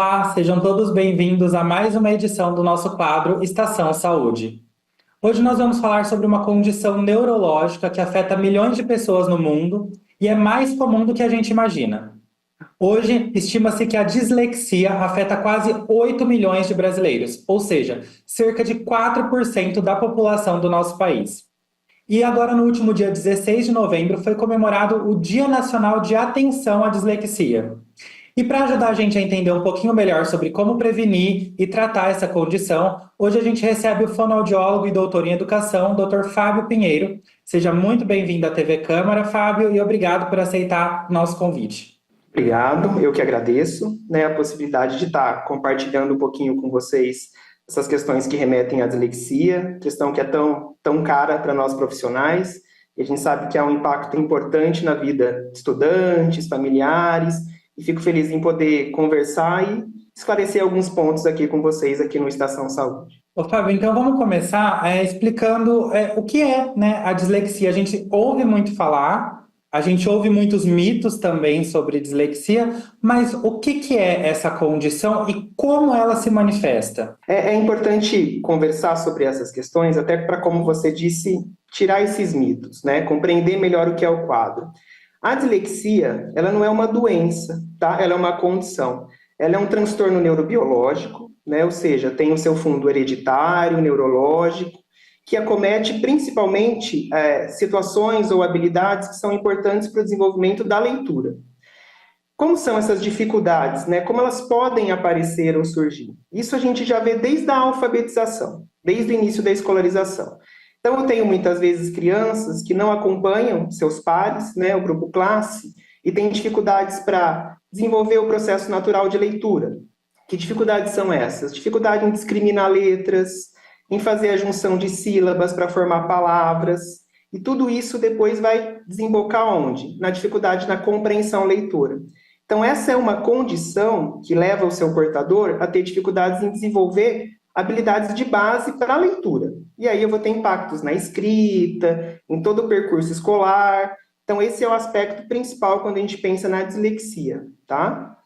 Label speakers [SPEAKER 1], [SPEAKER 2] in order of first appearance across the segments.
[SPEAKER 1] Olá, sejam todos bem-vindos a mais uma edição do nosso quadro Estação Saúde. Hoje nós vamos falar sobre uma condição neurológica que afeta milhões de pessoas no mundo e é mais comum do que a gente imagina. Hoje, estima-se que a dislexia afeta quase 8 milhões de brasileiros, ou seja, cerca de 4% da população do nosso país. E agora, no último dia 16 de novembro, foi comemorado o Dia Nacional de Atenção à Dislexia. E para ajudar a gente a entender um pouquinho melhor sobre como prevenir e tratar essa condição, hoje a gente recebe o fonoaudiólogo e doutor em educação, Dr. Fábio Pinheiro. Seja muito bem-vindo à TV Câmara, Fábio, e obrigado por aceitar nosso convite.
[SPEAKER 2] Obrigado, eu que agradeço, a possibilidade de estar compartilhando um pouquinho com vocês essas questões que remetem à dislexia, questão que é tão cara para nós profissionais, e a gente sabe que há um impacto importante na vida de estudantes, familiares, e fico feliz em poder conversar e esclarecer alguns pontos aqui com vocês aqui no Estação Saúde.
[SPEAKER 1] Ô, Fábio, então vamos começar explicando o que é, a dislexia. A gente ouve muito falar, a gente ouve muitos mitos também sobre dislexia, mas o que é essa condição e como ela se manifesta?
[SPEAKER 2] É importante conversar sobre essas questões, até para, como você disse, tirar esses mitos, compreender melhor o que é o quadro. A dislexia, ela não é uma doença, tá? Ela é uma condição. Ela é um transtorno neurobiológico, ou seja, tem o seu fundo hereditário, neurológico, que acomete principalmente situações ou habilidades que são importantes para o desenvolvimento da leitura. Como são essas dificuldades, Como elas podem aparecer ou surgir? Isso a gente já vê desde a alfabetização, desde o início da escolarização. Então, eu tenho muitas vezes crianças que não acompanham seus pares, o grupo classe, e têm dificuldades para desenvolver o processo natural de leitura. Que dificuldades são essas? Dificuldade em discriminar letras, em fazer a junção de sílabas para formar palavras, e tudo isso depois vai desembocar onde? Na dificuldade na compreensão leitora. Então, essa é uma condição que leva o seu portador a ter dificuldades em desenvolver habilidades de base para a leitura. E aí eu vou ter impactos na escrita, em todo o percurso escolar. Então, esse é o aspecto principal quando a gente pensa na dislexia, tá?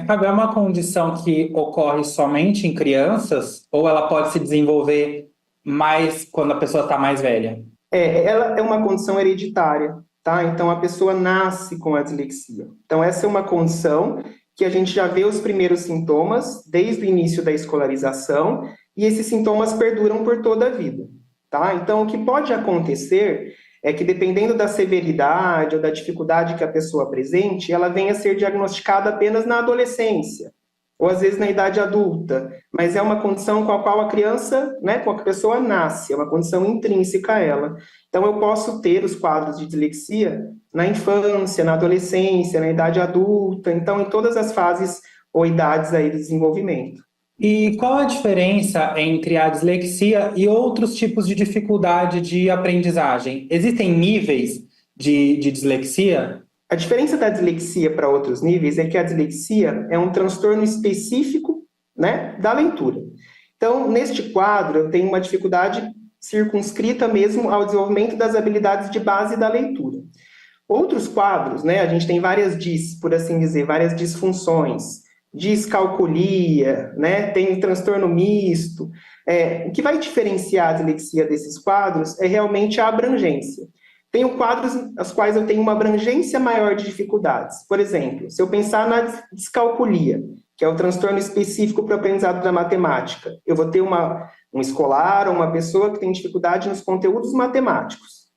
[SPEAKER 1] Fábio, é uma condição que ocorre somente em crianças ou ela pode se desenvolver mais quando a pessoa está mais velha?
[SPEAKER 2] Ela é uma condição hereditária, tá? Então, a pessoa nasce com a dislexia. Então, essa é uma condição que a gente já vê os primeiros sintomas desde o início da escolarização e esses sintomas perduram por toda a vida, tá? Então, o que pode acontecer é que, dependendo da severidade ou da dificuldade que a pessoa apresente, ela venha a ser diagnosticada apenas na adolescência, ou às vezes na idade adulta, mas é uma condição com a qual a criança, com a pessoa nasce, é uma condição intrínseca a ela. Então, eu posso ter os quadros de dislexia na infância, na adolescência, na idade adulta, então em todas as fases ou idades aí do desenvolvimento.
[SPEAKER 1] E qual a diferença entre a dislexia e outros tipos de dificuldade de aprendizagem? Existem níveis de dislexia?
[SPEAKER 2] A diferença da dislexia para outros níveis é que a dislexia é um transtorno específico, da leitura. Então, neste quadro, eu tenho uma dificuldade circunscrita mesmo ao desenvolvimento das habilidades de base da leitura. Outros quadros, a gente tem várias por assim dizer, várias disfunções, discalculia, tem transtorno misto. O que vai diferenciar a dislexia desses quadros é realmente a abrangência. Tenho quadros aos quais eu tenho uma abrangência maior de dificuldades. Por exemplo, se eu pensar na descalculia, que é o transtorno específico para o aprendizado da matemática, eu vou ter um escolar ou uma pessoa que tem dificuldade nos conteúdos matemáticos.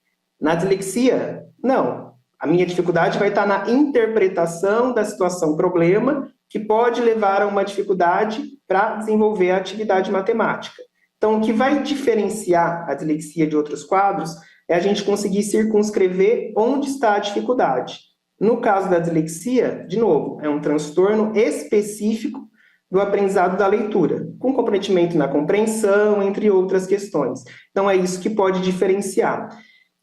[SPEAKER 2] Na dislexia, não. A minha dificuldade vai estar na interpretação da situação problema, que pode levar a uma dificuldade para desenvolver a atividade matemática. Então, o que vai diferenciar a dislexia de outros quadros é a gente conseguir circunscrever onde está a dificuldade. No caso da dislexia, de novo, é um transtorno específico do aprendizado da leitura, com comprometimento na compreensão, entre outras questões. Então, é isso que pode diferenciar.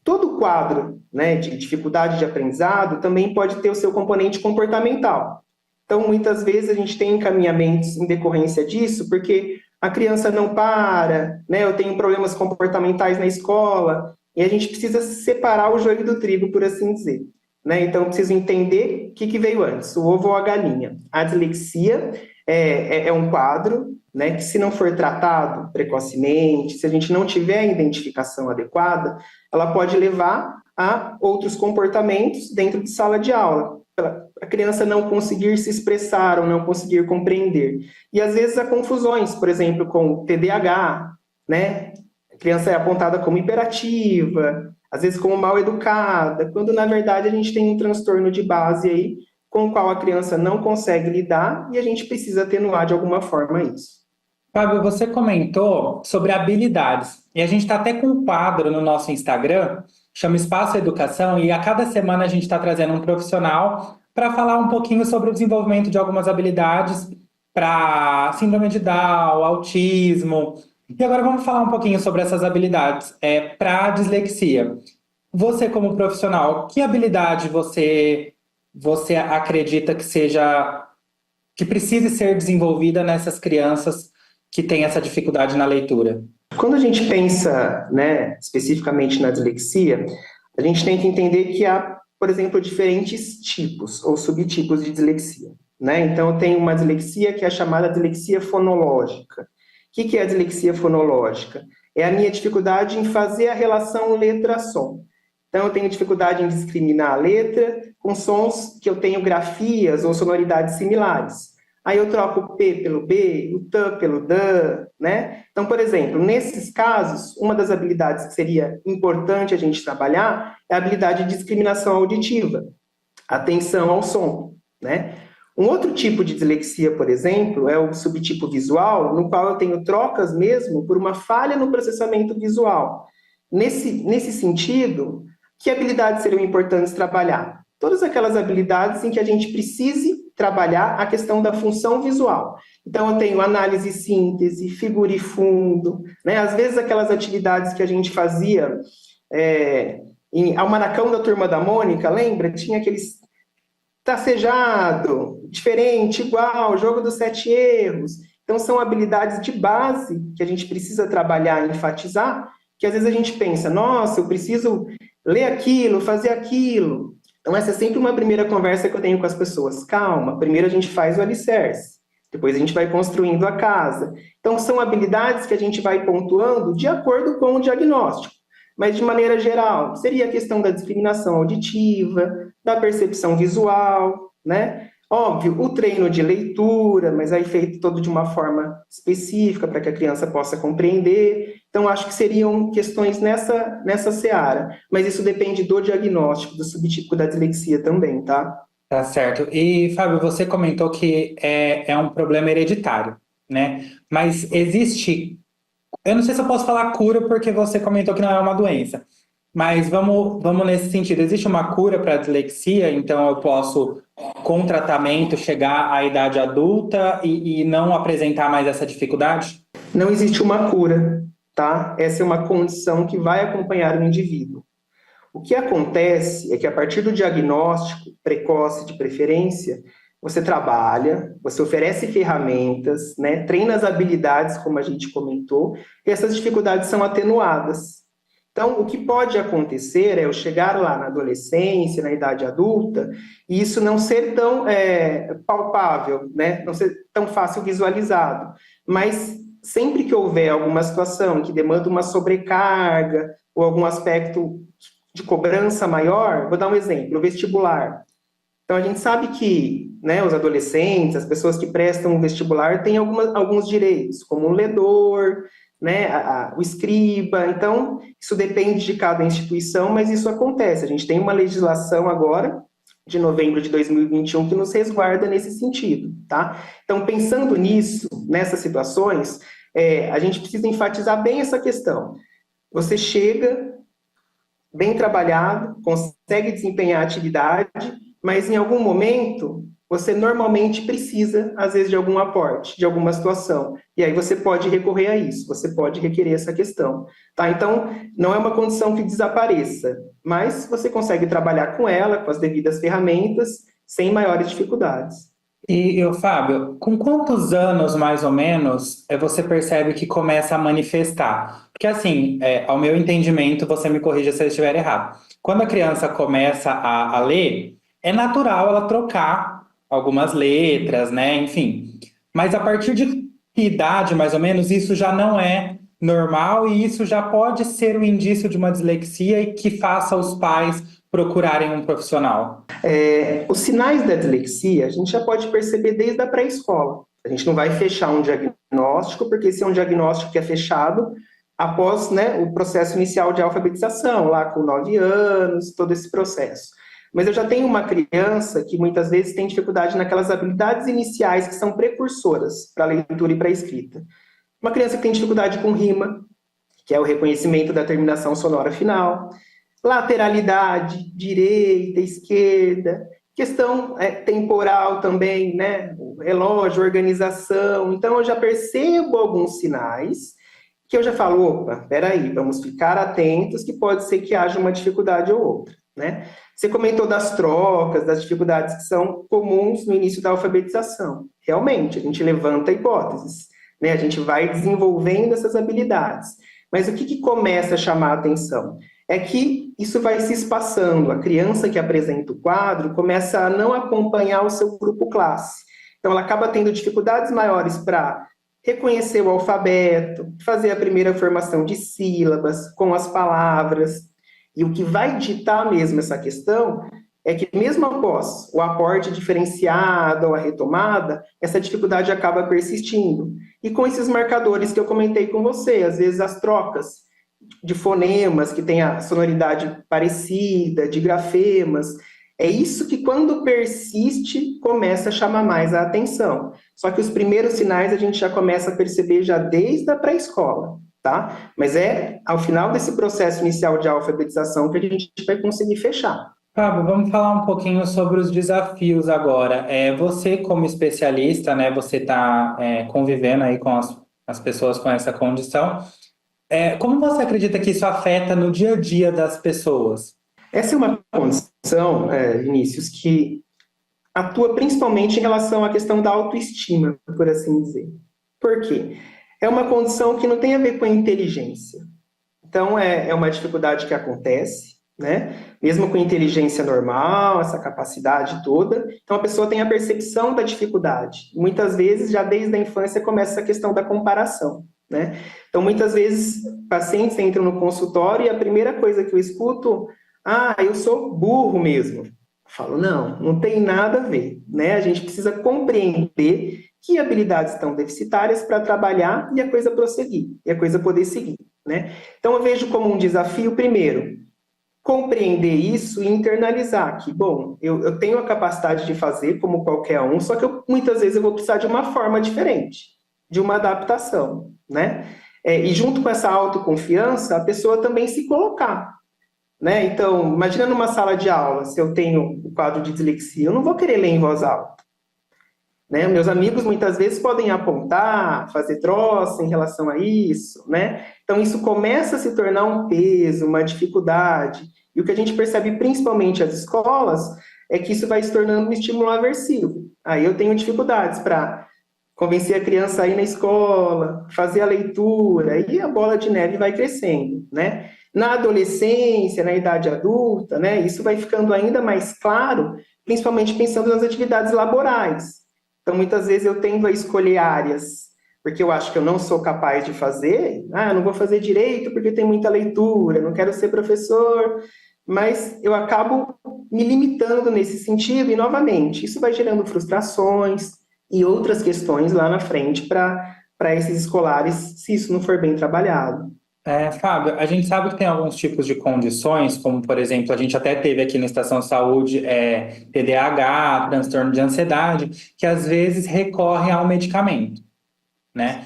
[SPEAKER 2] Todo quadro de dificuldade de aprendizado também pode ter o seu componente comportamental. Então, muitas vezes a gente tem encaminhamentos em decorrência disso, porque a criança não para, eu tenho problemas comportamentais na escola, e a gente precisa separar o joio do trigo, por assim dizer. Então, eu preciso entender o que veio antes, o ovo ou a galinha. A dislexia é um quadro, né, que se não for tratado precocemente, se a gente não tiver a identificação adequada, ela pode levar a outros comportamentos dentro de sala de aula. A criança não conseguir se expressar ou não conseguir compreender. E às vezes há confusões, por exemplo, com o TDAH, né? A criança é apontada como hiperativa, às vezes como mal educada, quando na verdade a gente tem um transtorno de base aí com o qual a criança não consegue lidar e a gente precisa atenuar de alguma forma isso.
[SPEAKER 1] Fábio, você comentou sobre habilidades. E a gente está até com um quadro no nosso Instagram, chama Espaço Educação, e a cada semana a gente está trazendo um profissional para falar um pouquinho sobre o desenvolvimento de algumas habilidades para síndrome de Down, autismo. E agora vamos falar um pouquinho sobre essas habilidades para dislexia. Você, como profissional, que habilidade você acredita que precise ser desenvolvida nessas crianças que têm essa dificuldade na leitura?
[SPEAKER 2] Quando a gente pensa, né, especificamente na dislexia, a gente tem que entender que há, por exemplo, diferentes tipos ou subtipos de dislexia, né? Então, tem uma dislexia que é chamada dislexia fonológica. O que é a dislexia fonológica? É a minha dificuldade em fazer a relação letra-som. Então, eu tenho dificuldade em discriminar a letra com sons que eu tenho grafias ou sonoridades similares. Aí eu troco o P pelo B, o T pelo D, né? Então, por exemplo, nesses casos, uma das habilidades que seria importante a gente trabalhar é a habilidade de discriminação auditiva, atenção ao som, né? Um outro tipo de dislexia, por exemplo, é o subtipo visual, no qual eu tenho trocas mesmo por uma falha no processamento visual. Nesse sentido, que habilidades seriam importantes trabalhar? Todas aquelas habilidades em que a gente precise trabalhar a questão da função visual. Então, eu tenho análise e síntese, figura e fundo, né? Às vezes aquelas atividades que a gente fazia em Almanacão da Turma da Mônica, lembra? Tinha aqueles tracejado, diferente, igual, jogo dos 7 erros. Então, são habilidades de base que a gente precisa trabalhar e enfatizar, que às vezes a gente pensa, nossa, eu preciso ler aquilo, fazer aquilo. Então, essa é sempre uma primeira conversa que eu tenho com as pessoas. Calma, primeiro a gente faz o alicerce, depois a gente vai construindo a casa. Então, são habilidades que a gente vai pontuando de acordo com o diagnóstico. Mas, de maneira geral, seria a questão da discriminação auditiva, da percepção visual, né? Óbvio, o treino de leitura, mas aí feito todo de uma forma específica para que a criança possa compreender. Então, acho que seriam questões nessa seara. Mas isso depende do diagnóstico, do subtipo da dislexia também, tá?
[SPEAKER 1] Tá certo. E, Fábio, você comentou que é um problema hereditário, né? Mas existe. Eu não sei se eu posso falar cura, porque você comentou que não é uma doença. Mas vamos nesse sentido. Existe uma cura para a dislexia, então eu posso, com tratamento, chegar à idade adulta e não apresentar mais essa dificuldade?
[SPEAKER 2] Não existe uma cura, tá? Essa é uma condição que vai acompanhar o indivíduo. O que acontece é que a partir do diagnóstico precoce de preferência, você trabalha, você oferece ferramentas, né? Treina as habilidades, como a gente comentou, e essas dificuldades são atenuadas. Então, o que pode acontecer é eu chegar lá na adolescência, na idade adulta, e isso não ser tão palpável, né? Não ser tão fácil visualizado. Mas sempre que houver alguma situação que demanda uma sobrecarga ou algum aspecto de cobrança maior, vou dar um exemplo, o vestibular. Então, a gente sabe que, né, os adolescentes, as pessoas que prestam o vestibular, têm alguns direitos, como o ledor, né, o escriba. Então, isso depende de cada instituição, mas isso acontece. A gente tem uma legislação agora, de novembro de 2021, que nos resguarda nesse sentido, tá? Então, pensando nisso, nessas situações, a gente precisa enfatizar bem essa questão. Você chega bem trabalhado, consegue desempenhar a atividade, mas em algum momento você normalmente precisa, às vezes, de algum aporte, de alguma situação. E aí você pode recorrer a isso, você pode requerer essa questão. Tá? Então, não é uma condição que desapareça, mas você consegue trabalhar com ela, com as devidas ferramentas, sem maiores dificuldades.
[SPEAKER 1] E, Fábio, com quantos anos, mais ou menos, você percebe que começa a manifestar? Porque, assim, ao meu entendimento, você me corrija se eu estiver errado. Quando a criança começa a ler, é natural ela trocar algumas letras, né? Enfim. Mas a partir de que idade, mais ou menos, isso já não é normal e isso já pode ser um indício de uma dislexia e que faça os pais procurarem um profissional?
[SPEAKER 2] Os sinais da dislexia a gente já pode perceber desde a pré-escola. A gente não vai fechar um diagnóstico, porque esse é um diagnóstico que é fechado após, né, o processo inicial de alfabetização, lá com 9 anos, todo esse processo. Mas eu já tenho uma criança que muitas vezes tem dificuldade naquelas habilidades iniciais que são precursoras para a leitura e para a escrita. Uma criança que tem dificuldade com rima, que é o reconhecimento da terminação sonora final, lateralidade, direita, esquerda, questão temporal também, né? Relógio, organização. Então, eu já percebo alguns sinais que eu já falo, opa, peraí, vamos ficar atentos que pode ser que haja uma dificuldade ou outra, né? Você comentou das trocas, das dificuldades que são comuns no início da alfabetização. Realmente, a gente levanta hipóteses, né? A gente vai desenvolvendo essas habilidades. Mas o que começa a chamar a atenção? É que isso vai se espaçando. A criança que apresenta o quadro começa a não acompanhar o seu grupo classe. Então, ela acaba tendo dificuldades maiores para reconhecer o alfabeto, fazer a primeira formação de sílabas com as palavras. E o que vai ditar mesmo essa questão é que, mesmo após o aporte diferenciado ou a retomada, essa dificuldade acaba persistindo. E com esses marcadores que eu comentei com você, às vezes as trocas de fonemas que têm a sonoridade parecida, de grafemas, é isso que, quando persiste, começa a chamar mais a atenção. Só que os primeiros sinais a gente já começa a perceber já desde a pré-escola, tá? Mas é ao final desse processo inicial de alfabetização que a gente vai conseguir fechar.
[SPEAKER 1] Fábio, vamos falar um pouquinho sobre os desafios agora. Você, como especialista, né, você está convivendo aí com as pessoas com essa condição. Como você acredita que isso afeta no dia a dia das pessoas?
[SPEAKER 2] Essa é uma condição, Vinícius, que atua principalmente em relação à questão da autoestima, por assim dizer. Por quê? É uma condição que não tem a ver com a inteligência. Então, é uma dificuldade que acontece, né? Mesmo com inteligência normal, essa capacidade toda. Então, a pessoa tem a percepção da dificuldade. Muitas vezes, já desde a infância, começa essa questão da comparação, né? Então, muitas vezes, pacientes entram no consultório e a primeira coisa que eu escuto, eu sou burro mesmo. Eu falo, não tem nada a ver, né? A gente precisa compreender que habilidades estão deficitárias para trabalhar e a coisa prosseguir, e a coisa poder seguir, né? Então, eu vejo como um desafio, primeiro, compreender isso e internalizar que, bom, eu tenho a capacidade de fazer como qualquer um, só que muitas vezes eu vou precisar de uma forma diferente, de uma adaptação, né? E junto com essa autoconfiança, a pessoa também se colocar, né? Então, imagina numa sala de aula, se eu tenho o quadro de dislexia, eu não vou querer ler em voz alta, né? Meus amigos muitas vezes podem apontar, fazer troça em relação a isso, né? Então, isso começa a se tornar um peso, uma dificuldade. E o que a gente percebe, principalmente as escolas, é que isso vai se tornando um estímulo aversivo. Aí eu tenho dificuldades para convencer a criança a ir na escola, fazer a leitura, e a bola de neve vai crescendo, né? Na adolescência, na idade adulta, né? Isso vai ficando ainda mais claro, principalmente pensando nas atividades laborais. Então, muitas vezes eu tendo a escolher áreas porque eu acho que eu não sou capaz de fazer, eu não vou fazer direito porque tem muita leitura, não quero ser professor, mas eu acabo me limitando nesse sentido e, novamente, isso vai gerando frustrações e outras questões lá na frente para esses escolares, se isso não for bem trabalhado.
[SPEAKER 1] Fábio, a gente sabe que tem alguns tipos de condições, como, por exemplo, a gente até teve aqui na Estação Saúde TDAH, transtorno de ansiedade, que às vezes recorrem ao medicamento, né?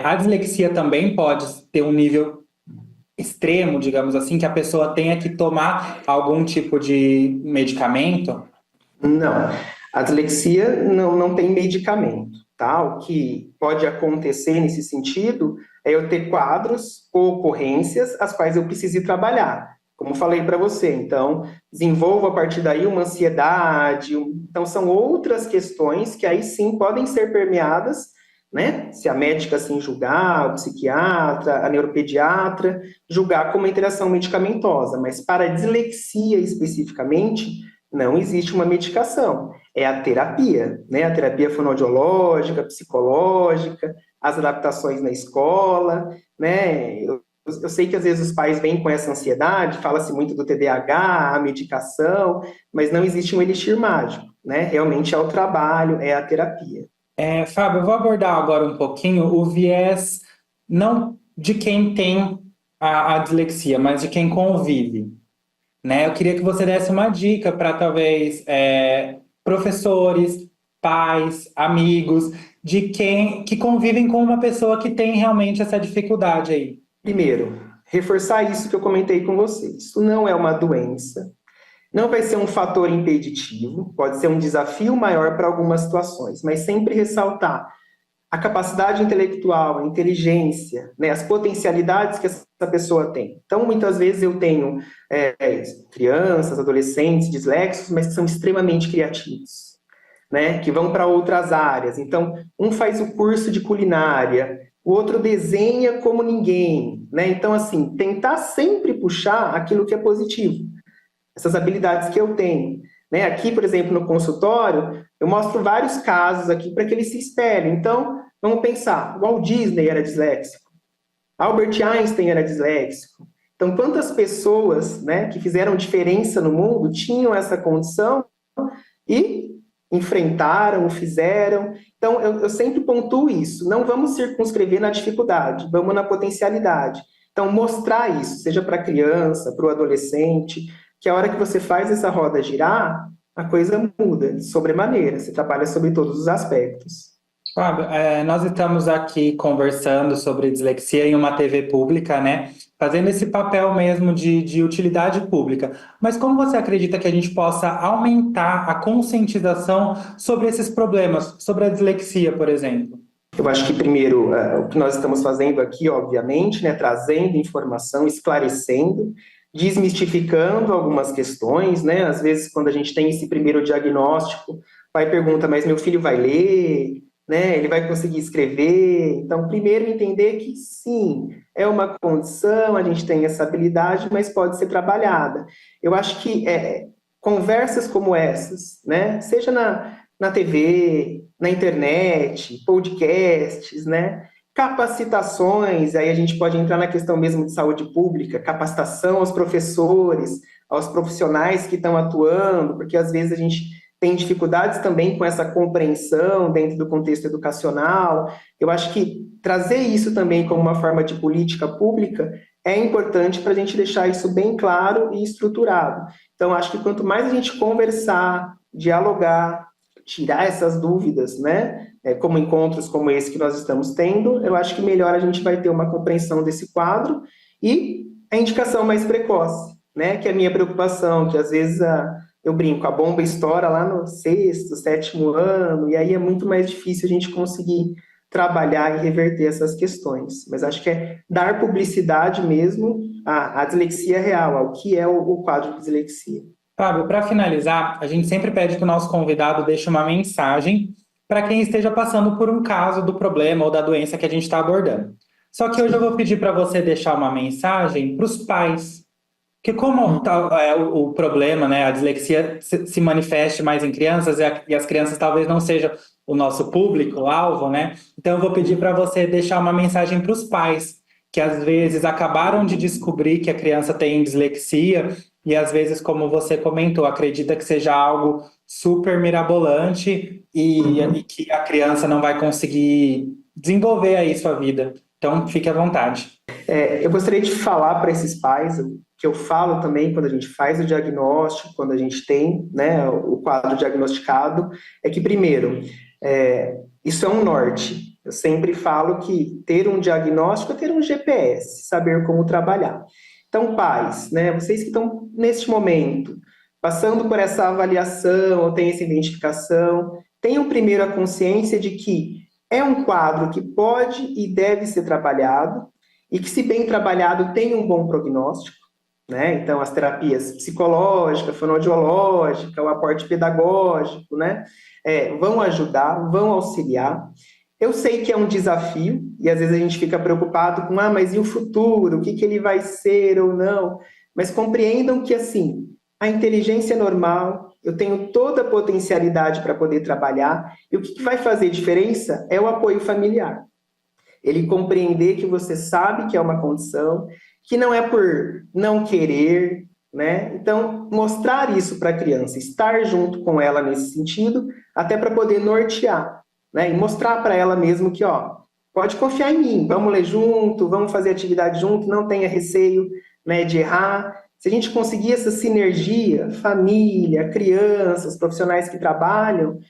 [SPEAKER 1] A dislexia também pode ter um nível extremo, digamos assim, que a pessoa tenha que tomar algum tipo de medicamento?
[SPEAKER 2] Não, a dislexia não tem medicamento, tá? O que pode acontecer nesse sentido é eu ter quadros ou ocorrências as quais eu preciso trabalhar, como falei para você. Então, desenvolvo a partir daí uma ansiedade. Então, são outras questões que aí sim podem ser permeadas, né? Se a médica assim julgar, o psiquiatra, a neuropediatra, julgar como uma interação medicamentosa, mas para a dislexia especificamente, Não existe uma medicação, é a terapia, né? A terapia fonoaudiológica, psicológica, as adaptações na escola, né? Eu sei que às vezes os pais vêm com essa ansiedade, fala-se muito do TDAH, a medicação, mas não existe um elixir mágico, né? Realmente é o trabalho, é a terapia.
[SPEAKER 1] Fábio, eu vou abordar agora um pouquinho o viés não de quem tem a dislexia, mas de quem convive, né? Eu queria que você desse uma dica para talvez professores, pais, amigos, de quem que convivem com uma pessoa que tem realmente essa dificuldade aí.
[SPEAKER 2] Primeiro, reforçar isso que eu comentei com vocês. Isso não é uma doença, não vai ser um fator impeditivo, pode ser um desafio maior para algumas situações, mas sempre ressaltar a capacidade intelectual, a inteligência, né, as potencialidades que essa pessoa tem. Então, muitas vezes eu tenho crianças, adolescentes, disléxicos, mas que são extremamente criativos, né, que vão para outras áreas. Então, um faz o curso de culinária, o outro desenha como ninguém, né? Então, assim, tentar sempre puxar aquilo que é positivo, essas habilidades que eu tenho. Né? Aqui, por exemplo, no consultório, eu mostro vários casos aqui para que eles se espelhem. Então, vamos pensar, Walt Disney era disléxico, Albert Einstein era disléxico. Então, quantas pessoas, né, que fizeram diferença no mundo tinham essa condição e enfrentaram, fizeram. Então, eu sempre pontuo isso. Não vamos circunscrever na dificuldade, vamos na potencialidade. Então, mostrar isso, seja para a criança, para o adolescente, que a hora que você faz essa roda girar, a coisa muda de sobremaneira. Você trabalha sobre todos os aspectos.
[SPEAKER 1] Fábio, nós estamos aqui conversando sobre dislexia em uma TV pública, né? Fazendo esse papel mesmo de utilidade pública. Mas como você acredita que a gente possa aumentar a conscientização sobre esses problemas, sobre a dislexia, por exemplo?
[SPEAKER 2] Eu acho que, primeiro, o que nós estamos fazendo aqui, obviamente, né, trazendo informação, esclarecendo, desmistificando algumas questões, né? Às vezes, quando a gente tem esse primeiro diagnóstico, o pai pergunta, mas meu filho vai ler, né? Ele vai conseguir escrever? Então, primeiro, entender que, sim, é uma condição, a gente tem essa habilidade, mas pode ser trabalhada. Eu acho que conversas como essas, né? Seja na TV, na internet, podcasts, né? Capacitações, aí a gente pode entrar na questão mesmo de saúde pública, capacitação aos professores, aos profissionais que estão atuando, porque às vezes a gente tem dificuldades também com essa compreensão dentro do contexto educacional. Eu acho que trazer isso também como uma forma de política pública é importante para a gente deixar isso bem claro e estruturado. Então, acho que quanto mais a gente conversar, dialogar, tirar essas dúvidas, né, como encontros como esse que nós estamos tendo, eu acho que melhor a gente vai ter uma compreensão desse quadro e a indicação mais precoce, né, que é a minha preocupação, que às vezes eu brinco, a bomba estoura lá no sexto, sétimo ano, e aí é muito mais difícil a gente conseguir trabalhar e reverter essas questões. Mas acho que é dar publicidade mesmo à dislexia real, ao que é o quadro de dislexia.
[SPEAKER 1] Fábio, para finalizar, a gente sempre pede que o nosso convidado deixe uma mensagem para quem esteja passando por um caso do problema ou da doença que a gente está abordando. Só que hoje eu vou pedir para você deixar uma mensagem para os pais, que como o problema, né, a dislexia se manifeste mais em crianças e as crianças talvez não sejam o nosso público-alvo, né? Então eu vou pedir para você deixar uma mensagem para os pais, que às vezes acabaram de descobrir que a criança tem dislexia e às vezes, como você comentou, acredita que seja algo super mirabolante e que a criança não vai conseguir desenvolver aí sua vida. Então, fique à vontade.
[SPEAKER 2] Eu gostaria de falar para esses pais, que eu falo também quando a gente faz o diagnóstico, quando a gente tem, né, o quadro diagnosticado, é que, primeiro, isso é um norte. Eu sempre falo que ter um diagnóstico é ter um GPS, saber como trabalhar. Então, pais, né, vocês que estão neste momento passando por essa avaliação ou têm essa identificação, tenham primeiro a consciência de que é um quadro que pode e deve ser trabalhado e que, se bem trabalhado, tem um bom prognóstico, né? Então, as terapias psicológicas, fonoaudiológica, o aporte pedagógico, né, vão ajudar, vão auxiliar. Eu sei que é um desafio, e às vezes a gente fica preocupado com, mas e o futuro? O que ele vai ser ou não? Mas compreendam que, assim, a inteligência é normal, eu tenho toda a potencialidade para poder trabalhar, e o que vai fazer diferença é o apoio familiar. Ele compreender que você sabe que é uma condição, que não é por não querer, né? Então, mostrar isso para a criança, estar junto com ela nesse sentido, até para poder nortear, né? E mostrar para ela mesmo que, ó, pode confiar em mim, vamos ler junto, vamos fazer atividade junto, não tenha receio, né, de errar. Se a gente conseguir essa sinergia, família, crianças, profissionais que trabalham, o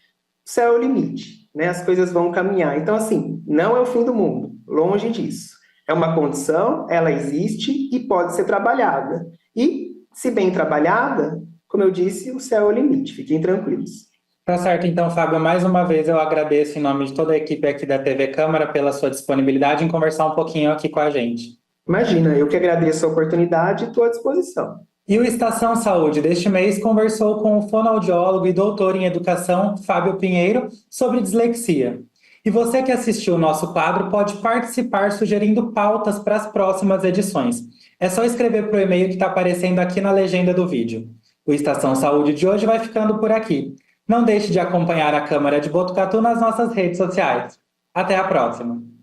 [SPEAKER 2] céu é o limite, né? As coisas vão caminhar. Então, assim, não é o fim do mundo, longe disso. É uma condição, ela existe e pode ser trabalhada. E, se bem trabalhada, como eu disse, o céu é o limite. Fiquem tranquilos.
[SPEAKER 1] Tá certo, então, Fábio, mais uma vez eu agradeço em nome de toda a equipe aqui da TV Câmara pela sua disponibilidade em conversar um pouquinho aqui com a gente.
[SPEAKER 2] Imagina, eu que agradeço a oportunidade e estou à disposição.
[SPEAKER 1] E o Estação Saúde deste mês conversou com o fonoaudiólogo e doutor em educação, Fábio Pinheiro, sobre dislexia. E você que assistiu o nosso quadro pode participar sugerindo pautas para as próximas edições. É só escrever para o e-mail que está aparecendo aqui na legenda do vídeo. O Estação Saúde de hoje vai ficando por aqui. Não deixe de acompanhar a Câmara de Botucatu nas nossas redes sociais. Até a próxima!